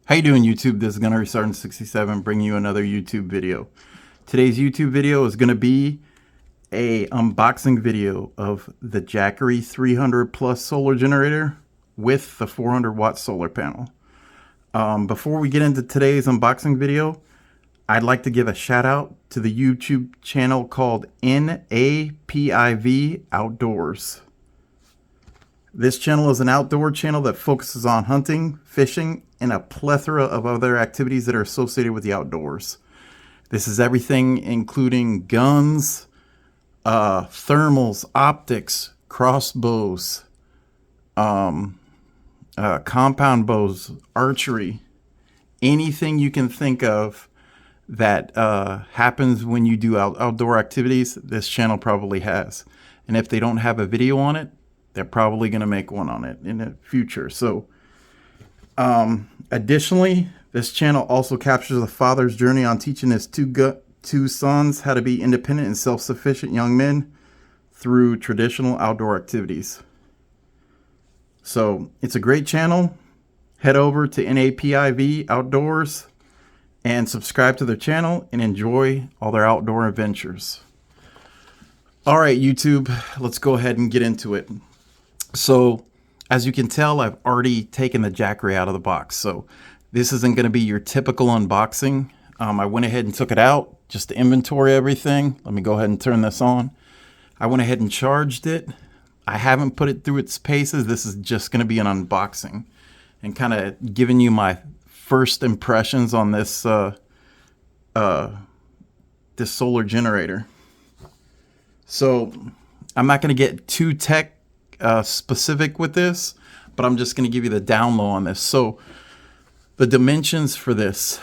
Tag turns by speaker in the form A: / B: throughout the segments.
A: How you doing, YouTube? This is Gunnery Sergeant 67 bringing you another YouTube video. Today's YouTube video is going to be a unboxing video of the Jackery 300 plus solar generator with the 400 watt solar panel. Before we get into today's unboxing video, I'd like to give a shout out to the YouTube channel called NAPIV Outdoors. This channel is an outdoor channel that focuses on hunting, fishing, and a plethora of other activities that are associated with the outdoors. This is everything including guns, thermals, optics, crossbows, compound bows, archery, anything you can think of that happens when you do outdoor activities, this channel probably has. And if they don't have a video on it, they're probably going to make one on it in the future. So additionally, this channel also captures a father's journey on teaching his two sons how to be independent and self-sufficient young men through traditional outdoor activities. So it's a great channel. Head over to NAPIV Outdoors and subscribe to their channel and enjoy all their outdoor adventures. All right, YouTube, let's go ahead and get into it. So as you can tell, I've already taken the Jackery out of the box. So this isn't going to be your typical unboxing. I went ahead and took it out just to inventory everything. Let me go ahead and turn this on. I went ahead and charged it. I haven't put it through its paces. This is just going to be an unboxing and kind of giving you my first impressions on this this solar generator. So I'm not going to get too tech specific with this, but I'm just going to give you the down low on this. So the dimensions for this,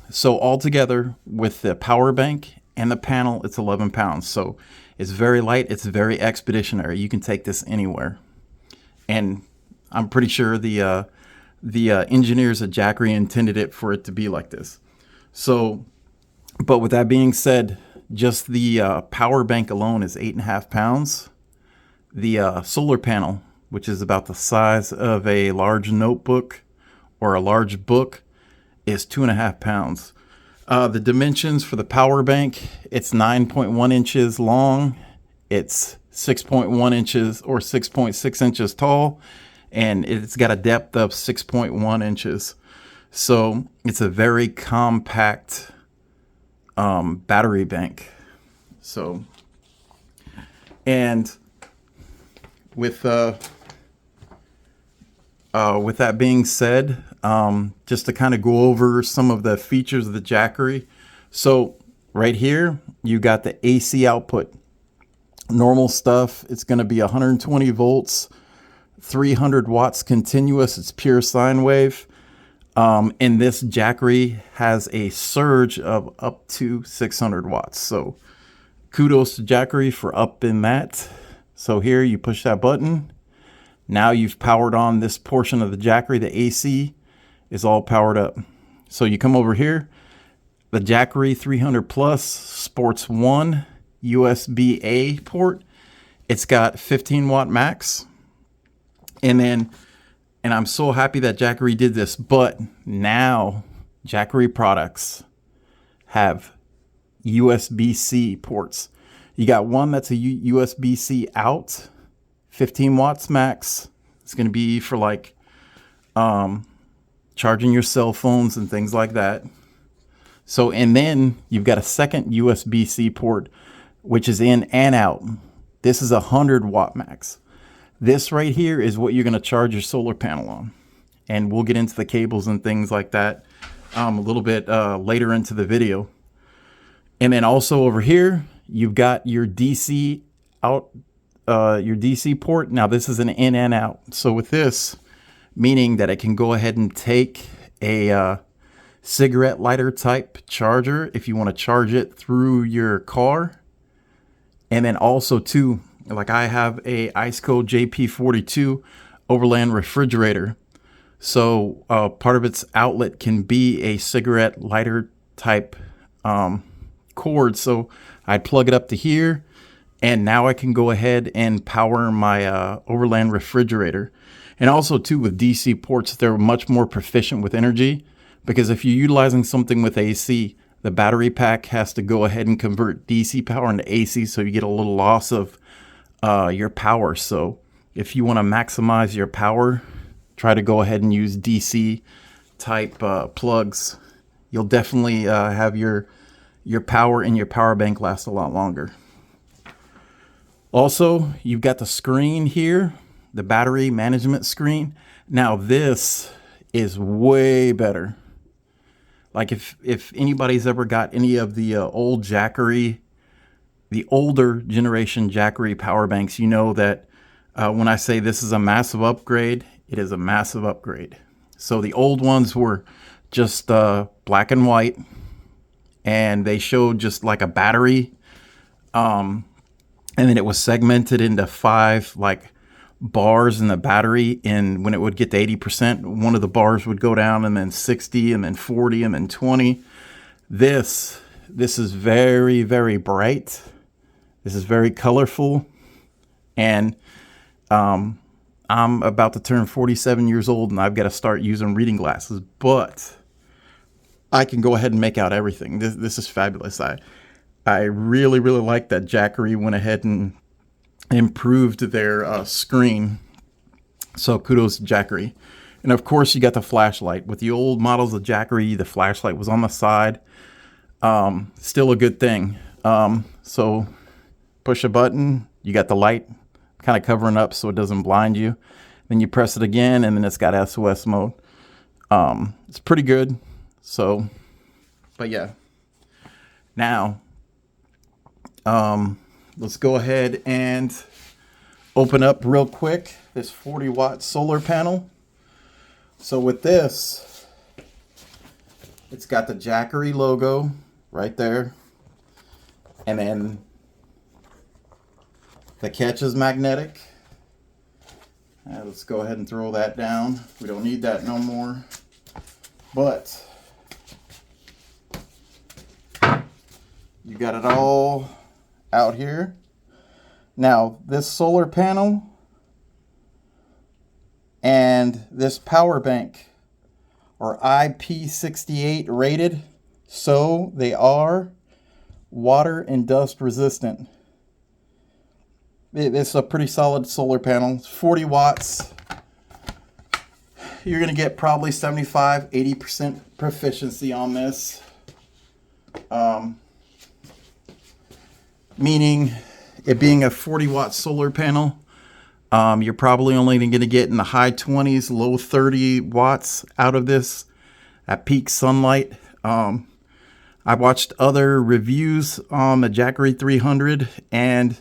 A: so altogether with the power bank and the panel, it's 11 pounds. So it's very light. It's very expeditionary. You can take this anywhere. And I'm pretty sure the engineers at Jackery intended it for it to be like this. So, but with that being said, just the power bank alone is 8.5 pounds. The solar panel, which is about the size of a large notebook or a large book, is 2.5 pounds. The dimensions for the power bank, it's 9.1 inches long. It's 6.1 inches or 6.6 inches tall, and it's got a depth of 6.1 inches. So it's a very compact battery bank. So, and with that being said, just to kind of go over some of the features of the Jackery. So right here, you got the AC output. Normal stuff, it's going to be 120 volts, 300 watts continuous. It's pure sine wave. And this Jackery has a surge of up to 600 watts. So kudos to Jackery for upping that. So here you push that button. Now you've powered on this portion of the Jackery. The AC is all powered up. So you come over here. The Jackery 300 Plus sports one USB-A port. It's got 15 watt max. And I'm so happy that Jackery did this, but now Jackery products have USB-C ports. You got one that's a USB-C out, 15 watts max. It's going to be for like charging your cell phones and things like that. So, and then you've got a second USB-C port, which is in and out. This is 100 watt max. This right here is what you're going to charge your solar panel on. And we'll get into the cables and things like that a little bit later into the video. And then also over here, you've got your DC out, your DC port. Now this is an in and out. So with this, meaning that it can go ahead and take a cigarette lighter type charger if you want to charge it through your car. And then also too, like I have a Ice Cold JP42 overland refrigerator. So part of its outlet can be a cigarette lighter type cord. So I'd plug it up to here, and now I can go ahead and power my overland refrigerator. And also too, with DC ports, they're much more proficient with energy, because if you're utilizing something with AC, the battery pack has to go ahead and convert DC power into AC, so you get a little loss of your power. So if you want to maximize your power, try to go ahead and use DC type plugs. You'll definitely have your power in your power bank last a lot longer. Also, you've got the screen here, the battery management screen. Now this is way better. Like if anybody's ever got any of the old Jackery, the older generation Jackery power banks, you know that when I say this is a massive upgrade, it is a massive upgrade. So the old ones were just black and white, and they showed just like a battery, and then it was segmented into 5 like bars in the battery, and when it would get to 80%, one of the bars would go down, and then 60, and then 40, and then 20. This is very, very bright. This is very colorful, and I'm about to turn 47 years old, and I've got to start using reading glasses, but I can go ahead and make out everything. This is fabulous. I really, really like that Jackery went ahead and improved their screen. So kudos to Jackery. And of course, you got the flashlight. With the old models of Jackery, the flashlight was on the side. Still a good thing. So push a button, you got the light kind of covering up so it doesn't blind you. Then you press it again, and then it's got SOS mode. It's pretty good. So, but yeah. Now, let's go ahead and open up real quick this 40-watt solar panel. So with this, it's got the Jackery logo right there, and then the catch is magnetic. Let's go ahead and throw that down. We don't need that no more. But you got it all out here. Now, this solar panel and this power bank are IP68 rated, so they are water and dust resistant. It's a pretty solid solar panel. It's 40 watts. You're going to get probably 75-80% proficiency on this. Meaning it being a 40-watt solar panel, you're probably only going to get in the high 20s, low 30 watts out of this at peak sunlight. I watched other reviews on the Jackery 300, and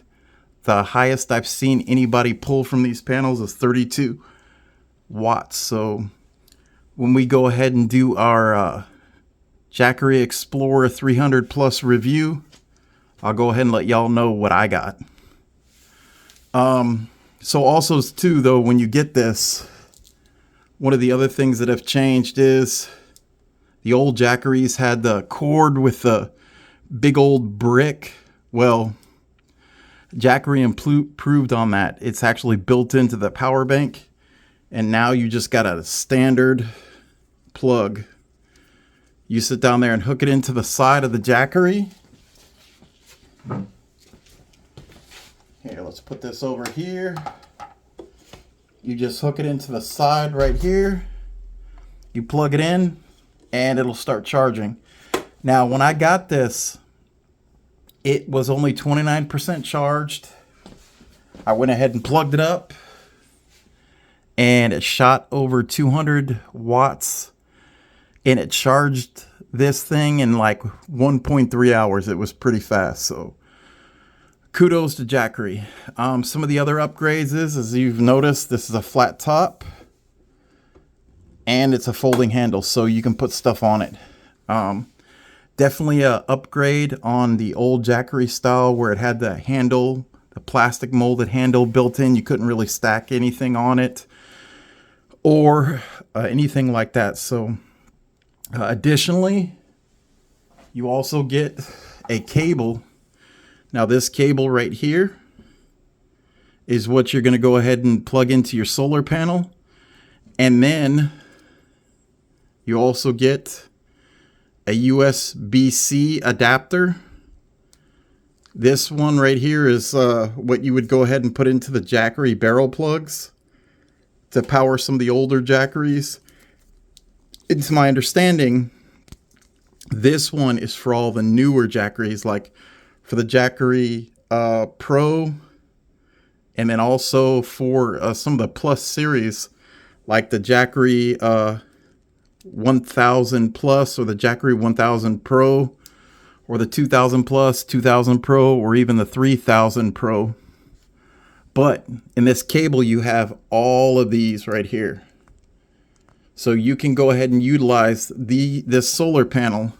A: the highest I've seen anybody pull from these panels is 32 watts. So when we go ahead and do our Jackery Explorer 300 Plus review, I'll go ahead and let y'all know what I got. So also too, though, when you get this, one of the other things that have changed is the old Jackeries had the cord with the big old brick. Well, Jackery improved on that. It's actually built into the power bank, and now you just got a standard plug. You sit down there and hook it into the side of the Jackery. Here, let's put this over here. You just hook it into the side right here. You plug it in, and it'll start charging. Now, when I got this, it was only 29% charged. I went ahead and plugged it up, and it shot over 200 watts, and it charged this thing in like 1.3 hours. It was pretty fast. So kudos to Jackery. Some of the other upgrades is, as you've noticed, this is a flat top, and it's a folding handle, so you can put stuff on it. Definitely a upgrade on the old Jackery style where it had the handle, the plastic molded handle built in. You couldn't really stack anything on it or anything like that. So additionally, you also get a cable. Now this cable right here is what you're going to go ahead and plug into your solar panel. And then you also get a USB-C adapter. This one right here is what you would go ahead and put into the Jackery barrel plugs to power some of the older Jackeries. It's my understanding this one is for all the newer Jackeries, like for the Jackery Pro, and then also for some of the Plus series, like the Jackery 1000 Plus or the Jackery 1000 Pro, or the 2000 Plus, 2000 Pro, or even the 3000 Pro. But in this cable, you have all of these right here. So you can go ahead and utilize this solar panel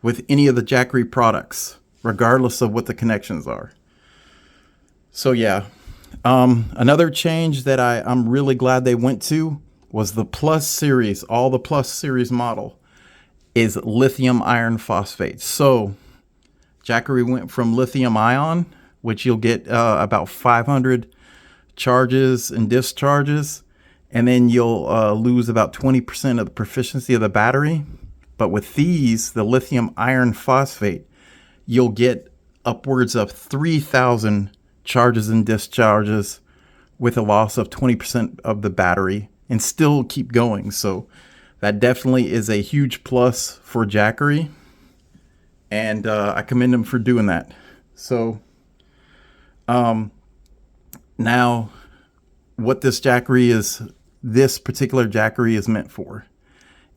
A: with any of the Jackery products, regardless of what the connections are. So yeah, another change that I'm really glad they went to was the Plus series. All the Plus series model is lithium iron phosphate. So Jackery went from lithium ion, which you'll get about 500 charges and discharges, and then you'll lose about 20% of the proficiency of the battery. But with these, the lithium iron phosphate, you'll get upwards of 3,000 charges and discharges with a loss of 20% of the battery and still keep going. So that definitely is a huge plus for Jackery, and I commend them for doing that. So now what this particular Jackery is meant for.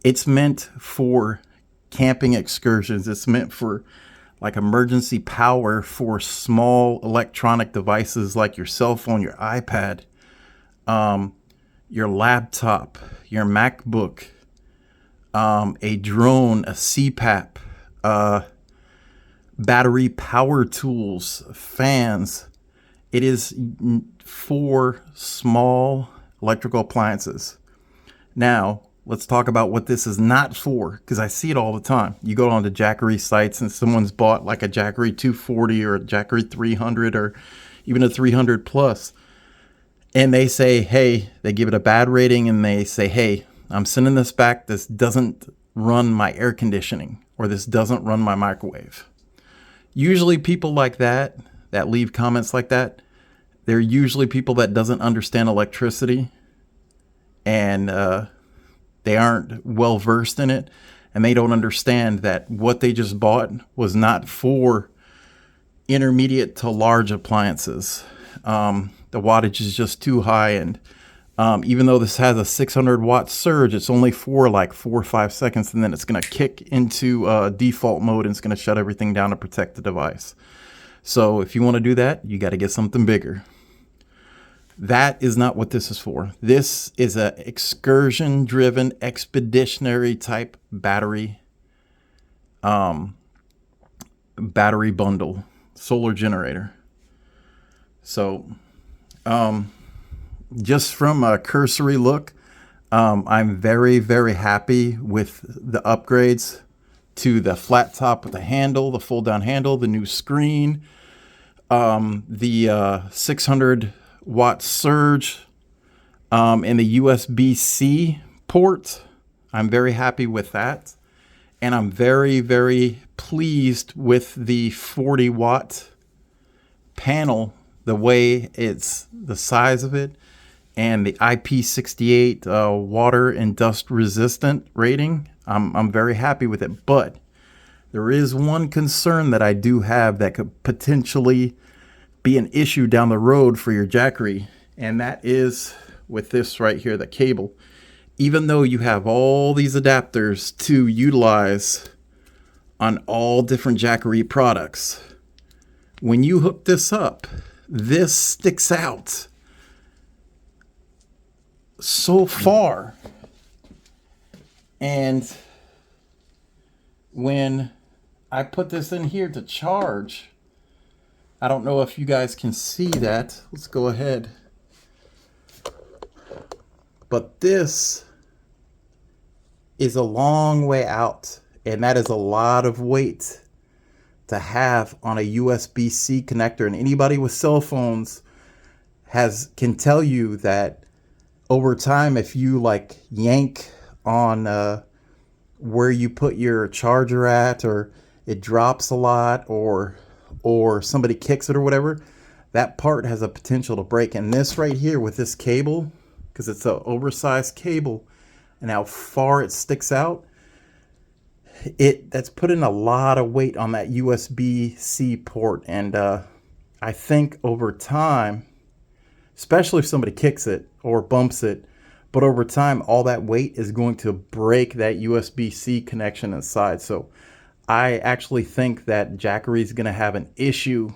A: It's meant for camping excursions. It's meant for like emergency power for small electronic devices like your cell phone, your iPad, your laptop, your MacBook, a drone, a CPAP, battery power tools, fans. It is for small electrical appliances. Now, let's talk about what this is not for, because I see it all the time. You go on the Jackery sites and someone's bought like a Jackery 240 or a Jackery 300 or even a 300 Plus. And they say, hey, they give it a bad rating and they say, hey, I'm sending this back. This doesn't run my air conditioning, or this doesn't run my microwave. Usually people like that leave comments like that, they're usually people that doesn't understand electricity, and they aren't well versed in it, and they don't understand that what they just bought was not for intermediate to large appliances. The wattage is just too high, and even though this has a 600 watt surge, it's only for like 4 or 5 seconds, and then it's going to kick into default mode and it's going to shut everything down to protect the device. So if you want to do that, you got to get something bigger. That is not what this is for. This is an excursion-driven, expeditionary type battery bundle, solar generator. So just from a cursory look, I'm very, very happy with the upgrades to the flat top with the handle, the fold-down handle, the new screen, the 600 watt surge, and the USB-C port. I'm very happy with that. And I'm very, very pleased with the 40 watt panel, the way it's the size of it, and the IP68 water and dust resistant rating. I'm very happy with it, but there is one concern that I do have that could potentially be an issue down the road for your Jackery, and that is with this right here, the cable. Even though you have all these adapters to utilize on all different Jackery products, when you hook this up, this sticks out so far. And when I put this in here to charge, I don't know if you guys can see that. Let's go ahead. But this is a long way out, and that is a lot of weight to have on a USB-C connector. And anybody with cell phones can tell you that over time, if you like yank on where you put your charger at, or it drops a lot, or somebody kicks it or whatever, that part has a potential to break. And this right here with this cable, because it's an oversized cable and how far it sticks out, that's putting a lot of weight on that USB-C port. And I think over time, especially if somebody kicks it or bumps it, but over time, all that weight is going to break that USB-C connection inside. So I actually think that Jackery is going to have an issue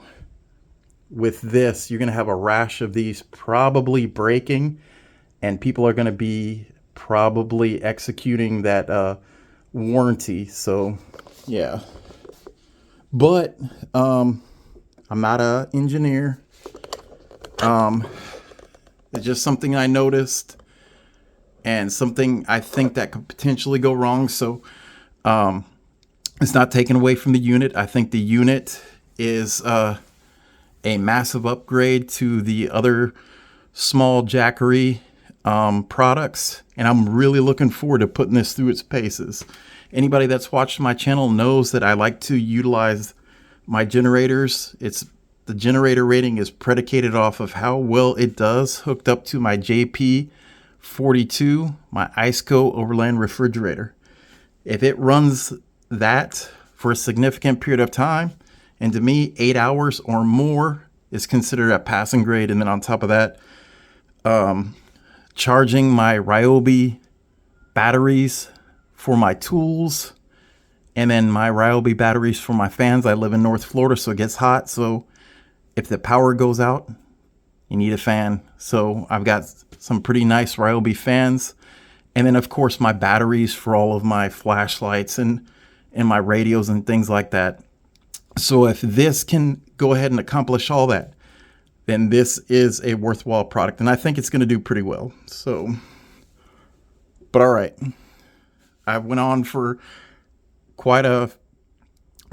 A: with this. You're going to have a rash of these probably breaking, and people are going to be probably executing that warranty. So yeah, but I'm not an engineer. It's just something I noticed, and something I think that could potentially go wrong. So it's not taken away from the unit. I think the unit is a massive upgrade to the other small Jackery products, and I'm really looking forward to putting this through its paces. Anybody that's watched my channel knows that I like to utilize my generators. The generator rating is predicated off of how well it does hooked up to my JP42, my IceCo overland refrigerator. If it runs that for a significant period of time, and to me, 8 hours or more is considered a passing grade. And then on top of that, charging my Ryobi batteries for my tools, and then my Ryobi batteries for my fans. I live in North Florida, so it gets hot. So if the power goes out, you need a fan. So I've got some pretty nice Ryobi fans. And then of course my batteries for all of my flashlights and my radios and things like that. So if this can go ahead and accomplish all that, then this is a worthwhile product. And I think it's going to do pretty well. So, but all right. I went on for quite a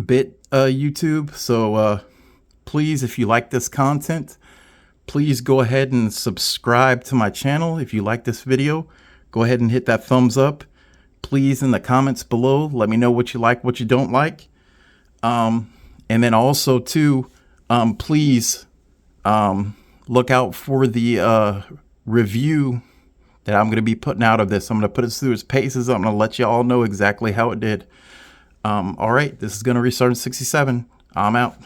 A: bit, YouTube. So please, if you like this content, please go ahead and subscribe to my channel. If you like this video, go ahead and hit that thumbs up. Please, in the comments below, let me know what you like, what you don't like. And then also too, please look out for the review that I'm going to be putting out of this. I'm going to put it through its paces. I'm going to let you all know exactly how it did. All right, this is going to restart in 67. I'm out.